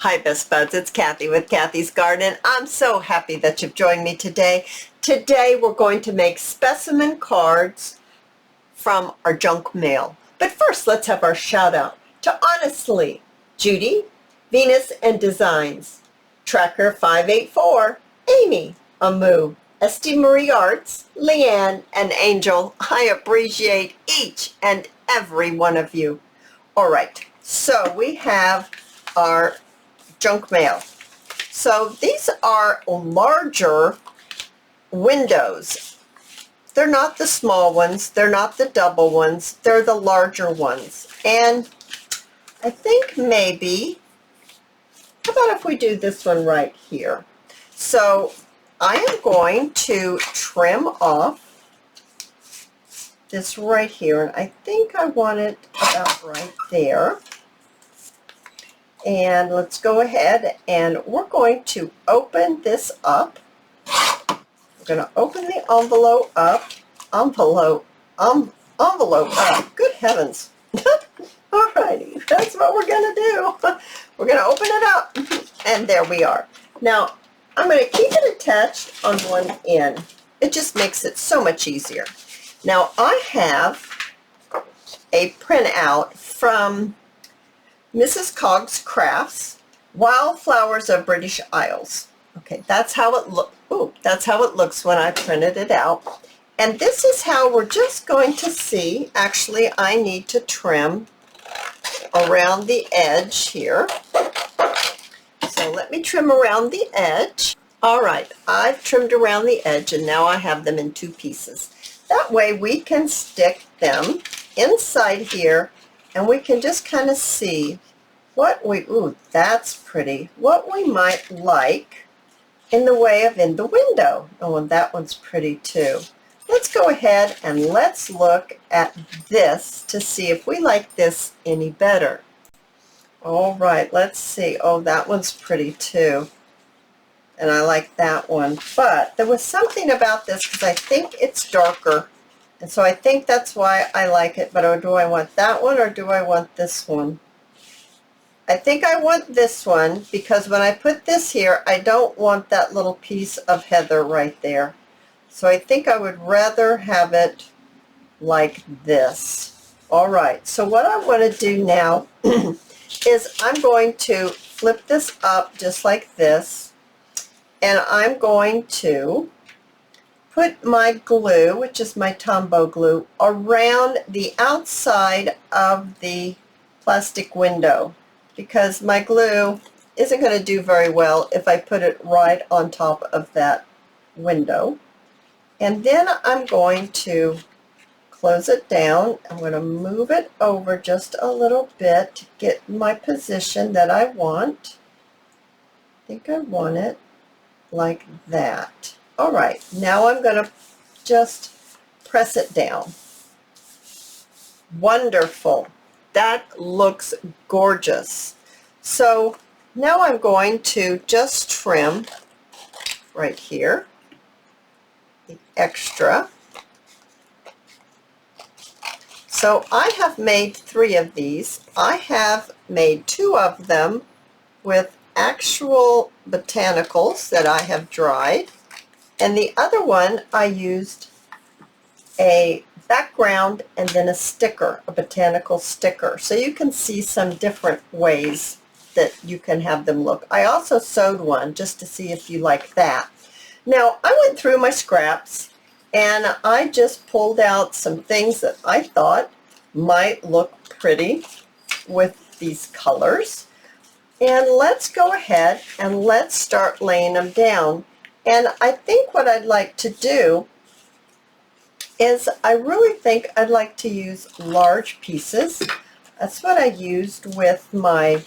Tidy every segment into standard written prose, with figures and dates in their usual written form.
Hi Best Buds, it's Cathy with Cathy's Garden. I'm so happy that you've joined me today. Today we're going to make specimen cards from our junk mail. But first let's have our shout out to Honestly, Judy, Venus and Designs, Tracker 584, Amy, Amu, Esty Marie Arts, Leanne, and Angel. I appreciate each and every one of you. All right, so we have our junk mail. So these are larger windows. They're not the small ones. They're not the double ones. They're the larger ones. And I think maybe, how about if we do this one right here? So I am going to trim off this right here. And I think I want it about right there. And let's go ahead and we're going to open this up. We're going to open the envelope up. Envelope up. Good heavens. Alrighty, that's what we're going to do. We're going to open it up. And there we are. Now, I'm going to keep it attached on one end. It just makes it so much easier. Now, I have a printout from Mrs. Cogg's Crafts, Wildflowers of British Isles. Okay, that's how it that's how it looks when I printed it out. And this is how we're just going to see. Actually, I need to trim around the edge here. So let me trim around the edge. All right, I've trimmed around the edge and now I have them in two pieces. That way we can stick them inside here and we can just kind of see what we, that's pretty, what we might like in the way of in the window. Oh, and that one's pretty too. Let's go ahead and let's look at this to see if we like this any better. All right, let's see. Oh, that one's pretty too. And I like that one. But there was something about this because I think it's darker. And so I think that's why I like it. But do I want that one or do I want this one? I think I want this one because when I put this here, I don't want that little piece of heather right there. So I think I would rather have it like this. All right, so what I want to do now is I'm going to flip this up just like this. And I'm going to put my glue, which is my Tombow glue, around the outside of the plastic window because my glue isn't going to do very well if I put it right on top of that window. And then I'm going to close it down. I'm going to move it over just a little bit to get my position that I want. I think I want it like that. All right, now I'm going to just press it down. Wonderful. That looks gorgeous. So now I'm going to just trim right here, the extra. So I have made 3 of these. I have made 2 of them with actual botanicals that I have dried. And the other one I used a background and then a sticker, a botanical sticker. So you can see some different ways that you can have them look. I also sewed one just to see if you like that. Now I went through my scraps and I just pulled out some things that I thought might look pretty with these colors. And let's go ahead and let's start laying them down. And I think what I'd like to do is I really think I'd like to use large pieces. That's what I used with my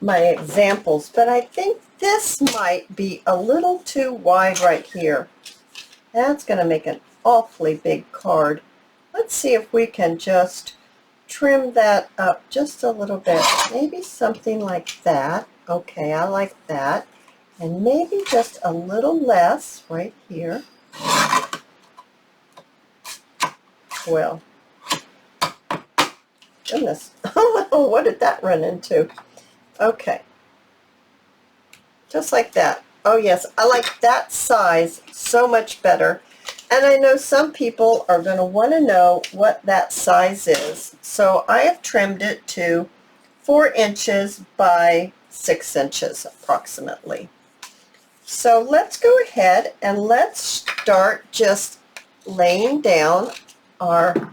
examples, but I think this might be a little too wide right here. That's going to make an awfully big card. Let's see if we can just trim that up just a little bit. Maybe something like that. Okay, I like that. And maybe just a little less right here. Well, goodness, what did that run into? Okay, just like that. Oh yes, I like that size so much better. And I know some people are going to want to know what that size is. So I have trimmed it to 4 inches by 6 inches approximately. So let's go ahead and let's start just laying down our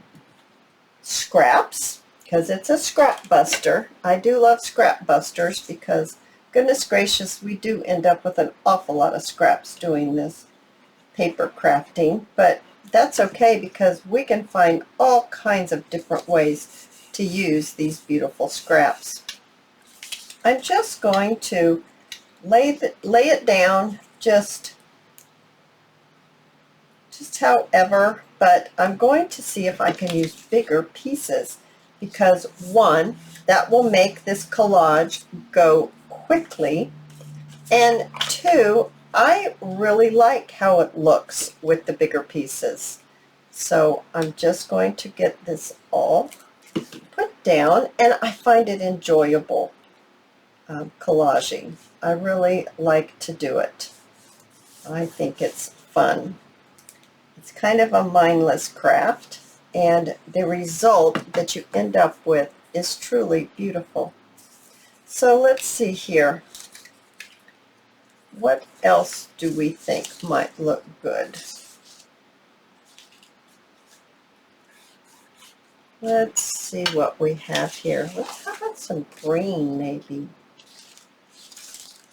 scraps, because it's a scrap buster. I do love scrap busters because, goodness gracious, we do end up with an awful lot of scraps doing this paper crafting, but that's okay because we can find all kinds of different ways to use these beautiful scraps. I'm just going to lay it down just however, but I'm going to see if I can use bigger pieces because one, that will make this collage go quickly, and two, I really like how it looks with the bigger pieces. So I'm just going to get this all put down, and I find it enjoyable, collaging. I really like to do it. I think it's fun. It's kind of a mindless craft, and the result that you end up with is truly beautiful. So let's see here. What else do we think might look good? Let's see what we have here. Let's have some green, maybe.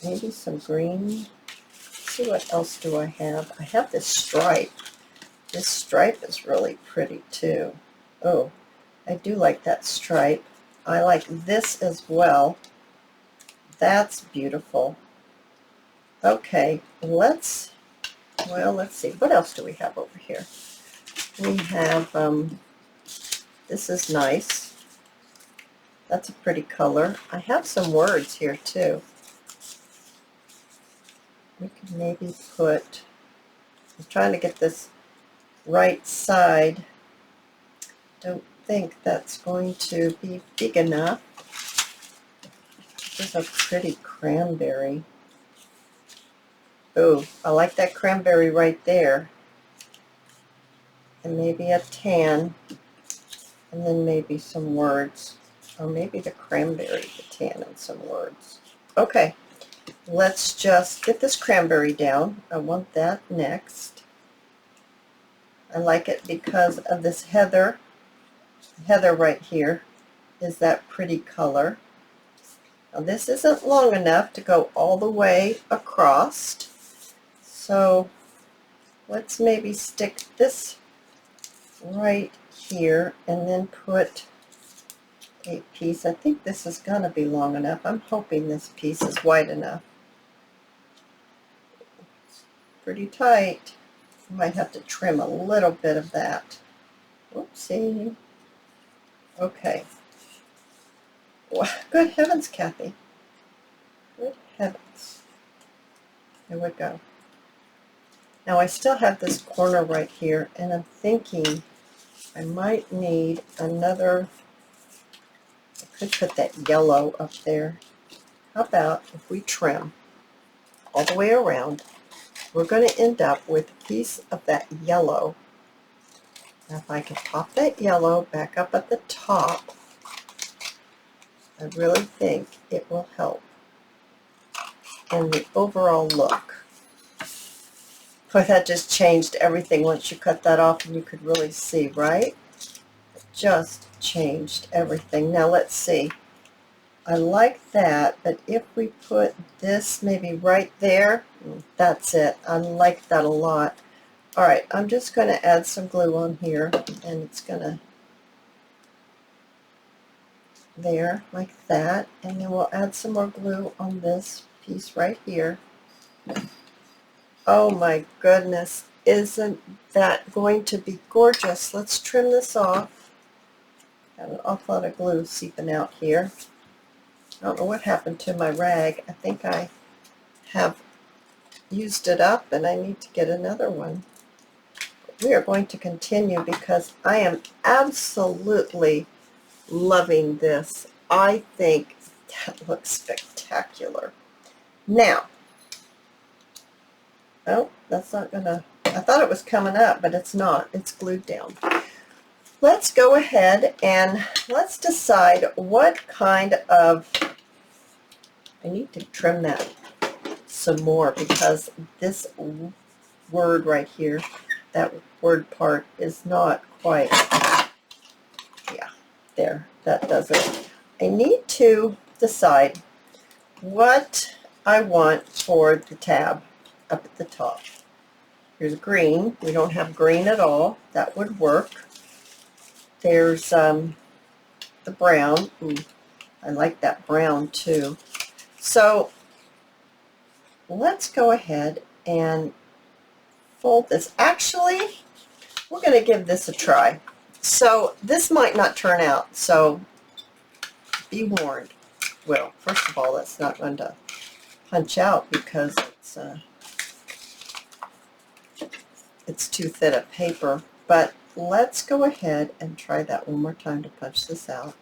Maybe some green. Let's see, what else do I have? I have this stripe. This stripe is really pretty too. Oh, I do like that stripe. I like this as well. That's beautiful. Okay, let's see. What else do we have over here? We have, this is nice. That's a pretty color. I have some words here too. We could maybe put, I'm trying to get this right side. Don't think that's going to be big enough. This is a pretty cranberry. Oh, I like that cranberry right there. And maybe a tan, and then maybe some words. Or maybe the cranberry, the tan, and some words. Okay, let's just get this cranberry down. I want that next. I like it because of this heather. Heather right here is that pretty color. Now this isn't long enough to go all the way across, so let's maybe stick this right here and then put a piece. I think this is going to be long enough. I'm hoping this piece is wide enough. It's pretty tight. I might have to trim a little bit of that. Whoopsie. Okay. Well, good heavens, Cathy. Good heavens. There we go. Now I still have this corner right here, and I'm thinking I might need another. I could put that yellow up there. How about if we trim all the way around? We're going to end up with a piece of that yellow. Now if I can pop that yellow back up at the top, I really think it will help in the overall look. But that just changed everything once you cut that off, and you could really see, right? It just changed everything. Now let's see. I like that, but if we put this maybe right there, that's it. I like that a lot. All right, I'm just going to add some glue on here, and it's going to, there, like that, and then we'll add some more glue on this piece right here. Oh my goodness, isn't that going to be gorgeous? Let's trim this off. Got an awful lot of glue seeping out here. I don't know what happened to my rag. I think I have used it up and I need to get another one. But we are going to continue because I am absolutely loving this. I think That looks spectacular. Now, oh, that's not gonna, I thought it was coming up, but it's not. It's glued down. Let's go ahead and let's decide what kind of, I need to trim that some more because this word right here, that word part is not quite, yeah, there, that does it. I need to decide what I want for the tab up at the top. Here's green. We don't have green at all. That would work. There's the brown. Ooh, I like that brown too. So let's go ahead and fold this. Actually, we're going to give this a try. So this might not turn out, so be warned. Well, first of all, it's not going to punch out because it's too thin a paper, but let's go ahead and try that one more time to punch this out.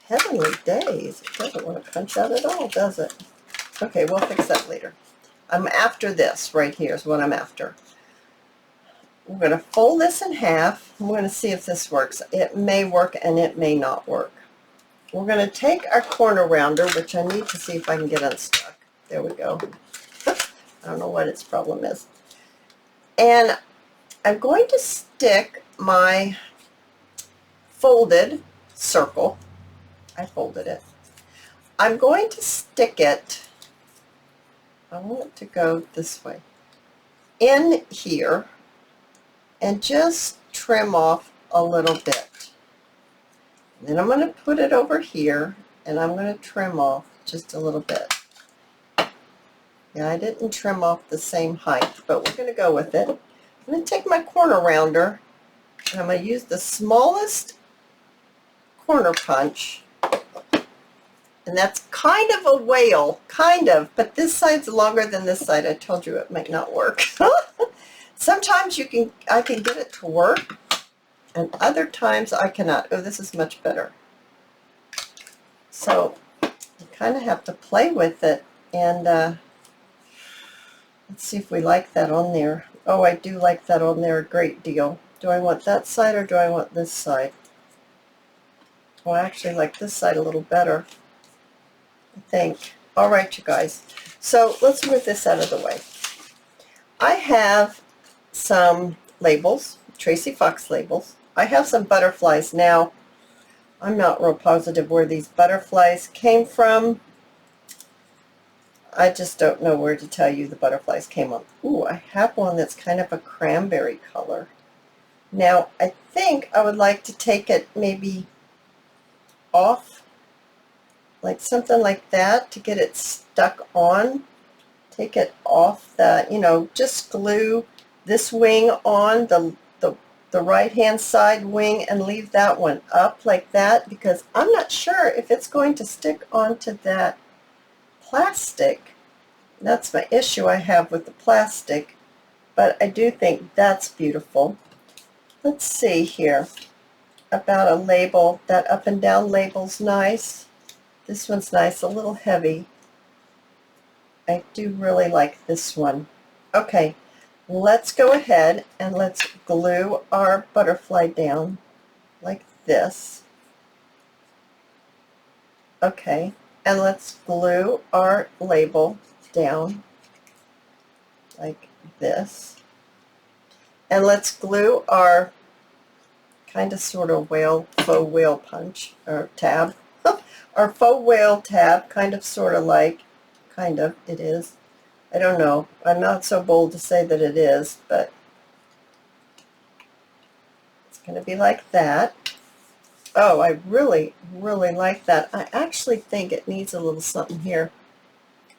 Heavenly days, it doesn't want to punch out at all, does it? Okay, we'll fix that later. I'm after this right here is what I'm after. We're going to fold this in half. I'm going to see if this works. It may work and it may not work. We're going to take our corner rounder, which I need to see if I can get unstuck. There we go. I don't know what its problem is. And I'm going to stick my folded circle. I folded it. I'm going to stick it, I want it to go this way, in here and just trim off a little bit. And then I'm going to put it over here and I'm going to trim off just a little bit. Yeah, I didn't trim off the same height, but we're going to go with it. I'm going to take my corner rounder and I'm going to use the smallest corner punch. And that's kind of a whale, kind of, but this side's longer than this side. I told you it might not work. Sometimes I can get it to work, and other times I cannot. Oh, this is much better. So you kind of have to play with it, and let's see if we like that on there. Oh, I do like that on there a great deal. Do I want that side or do I want this side? Well, I actually like this side a little better, I think. All right, you guys. So let's move this out of the way. I have some labels, Tracy Fox labels. I have some butterflies. Now, I'm not real positive where these butterflies came from. I just don't know where to tell you the butterflies came from. Ooh, I have one that's kind of a cranberry color. Now, I think I would like to take it maybe off, like something like that, to get it stuck on. Take it off the, just glue this wing on the right-hand side wing and leave that one up like that, because I'm not sure if it's going to stick onto that plastic. That's my issue I have with the plastic, but I do think that's beautiful. Let's see here about a label. That up and down label's nice. This one's nice, a little heavy. I do really like this one. Okay, let's go ahead and let's glue our butterfly down like this. Okay, and let's glue our label down like this. And let's glue our kind of sort of faux whale punch, or tab. Our faux whale tab, kind of sort of like, it is. I don't know. I'm not so bold to say that it is, but it's going to be like that. Oh, I really, really like that. I actually think it needs a little something here.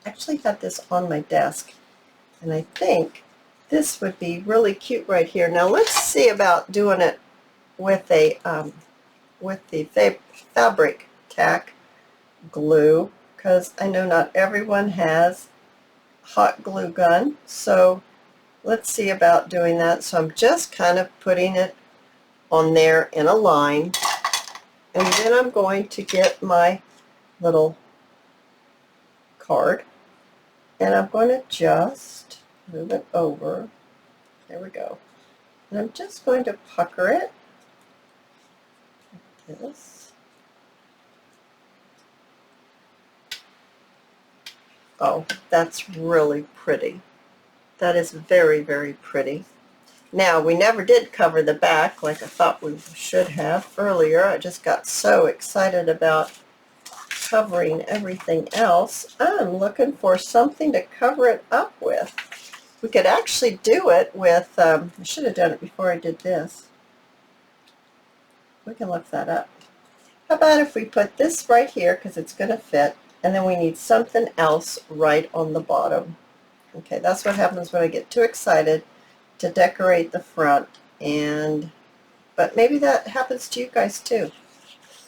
I actually have this on my desk, and I think this would be really cute right here. Now let's see about doing it with a with the fabric tack glue, because I know not everyone has hot glue gun. So let's see about doing that. So I'm just kind of putting it on there in a line, And then I'm going to get my little card, and I'm going to just move it over. There we go. And I'm just going to pucker it like this. Oh, that's really pretty. That is very, very pretty. Now, we never did cover the back like I thought we should have earlier. I just got so excited about covering everything else. I'm looking for something to cover it up with. We could actually do it with, I should have done it before I did this. We can look that up. How about if we put this right here, because it's going to fit, and then we need something else right on the bottom. Okay, that's what happens when I get too excited to decorate the front, but maybe that happens to you guys too.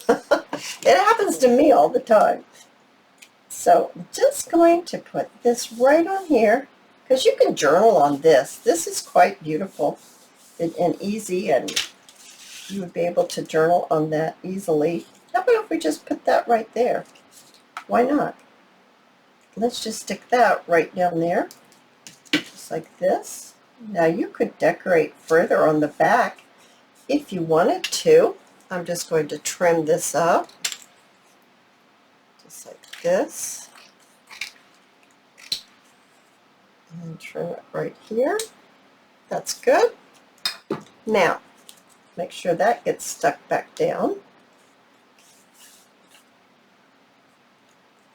It happens to me all the time. So I'm just going to put this right on here, because you can journal on this. This is quite beautiful and easy, and you would be able to journal on that easily. How about if we just put that right there? Why not? Let's just stick that right down there, just like this. Now you could decorate further on the back if you wanted to. I'm just going to trim this up, just like this, and trim it right here. That's good. Now, make sure that gets stuck back down.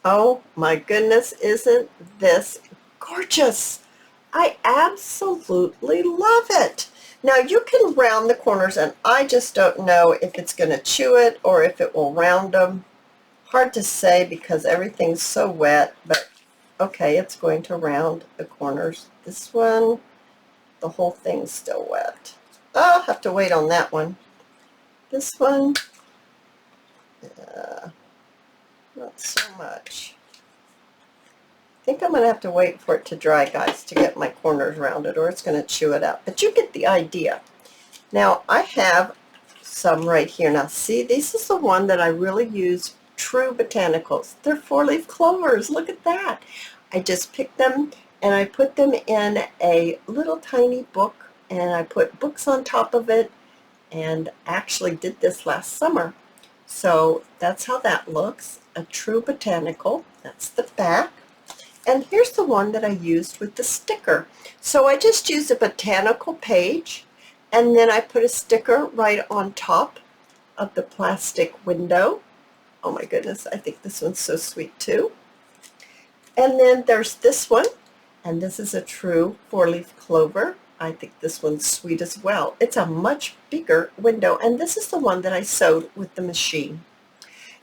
Oh my goodness, isn't this gorgeous? I absolutely love it. Now you can round the corners, and I just don't know if it's going to chew it or if it will round them. Hard to say because everything's so wet, but okay, it's going to round the corners. This one, the whole thing's still wet. I'll have to wait on that one. This one, not so much. I think I'm going to have to wait for it to dry, guys, to get my corners rounded, or it's going to chew it up. But you get the idea. Now, I have some right here. Now, see, this is the one that I really use, True Botanicals. They're 4-leaf clovers. Look at that. I just picked them, and I put them in a little tiny book, and I put books on top of it, and actually did this last summer. So that's how that looks, a True Botanical. That's the back. And here's the one that I used with the sticker. So I just used a botanical page, and then I put a sticker right on top of the plastic window. Oh my goodness, I think this one's so sweet too. And then there's this one, and this is a true 4-leaf clover. I think this one's sweet as well. It's a much bigger window, and this is the one that I sewed with the machine.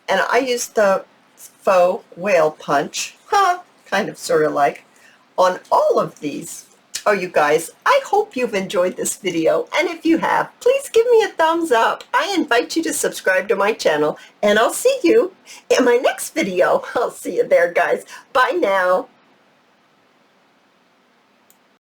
And I used the faux whale punch, kind of sort of like, on all of these. Oh, you guys, I hope you've enjoyed this video, and if you have, please give me a thumbs up. I invite you to subscribe to my channel, and I'll see you in my next video. I'll see you there, guys. Bye now.